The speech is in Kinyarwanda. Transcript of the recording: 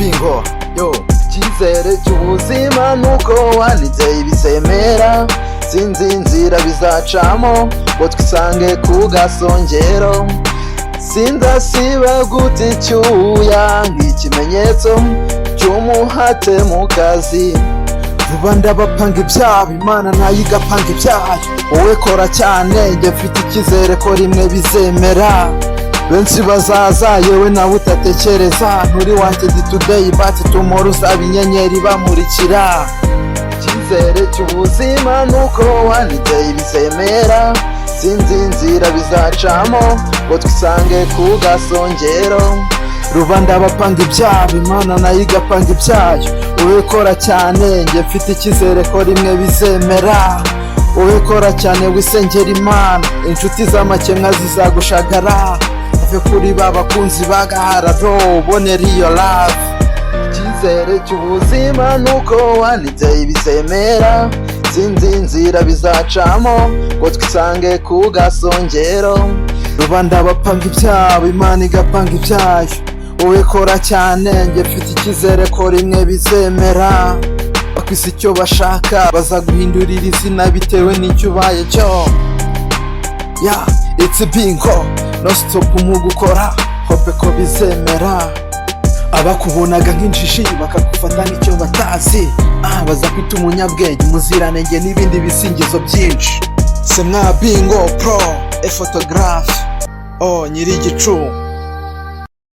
bingo yo. Icyizere cy'ubuzima nuko wanditse Bizemera, sinzi inzira bizacamo ngo twisange ku gasongero. Sindasiba guta icyuya nk'ikimenyetso cy'umuhate mu kazi. Vuba ndabapanga ibyabo, Imana nayo igapanga ibyayo. Wowe kora cyane, njye mfite icyizere ko rimwe bizemera. Benshi bazaza yewe nawe utatekereza, nturi wanjye di today but tomorrow uzaba inyenyeri bamurikira. Icyizere cy'ubuzima nuko wanditse Bizemera, sinzi inzira bizacamo ngo twisange ku gasongero. Rubanda bapanga ibyabo, Imana nayo igapanga ibyayo. Wowe kora cyane, njye mfite icyizere ko rimwe bizemera. Wowe kora cyane wisengera Imana, inshuti z'amakemwa zizagushagara. Ave kuri ba bakunzi bagahararo, ubonera iyo love. Icyizere cy'ubuzima nuko wanditse Bizemera, sinzi inzira bizacamo ngo twisange ku gasongero. Rubanda bapanga ibyabo, Imana igapanga ibyayo. Wowe kora cyane, njye mfite icyizere ko rimwe bizemera. Bakwise icyo bashaka, bazaguhindurira izina bitewe n'icyo ubaye cyo. Yeah, it's a bingo, no stop mu gukora, hope ko bizemera. Abakubonaga nk'injiji bakagufata nk'icyo batazi, bazakwita umunyabwenge, umuziranenge n'ibindi bisingizo byinshi. Se mwa bingo pro, photographe, nyiri igicu.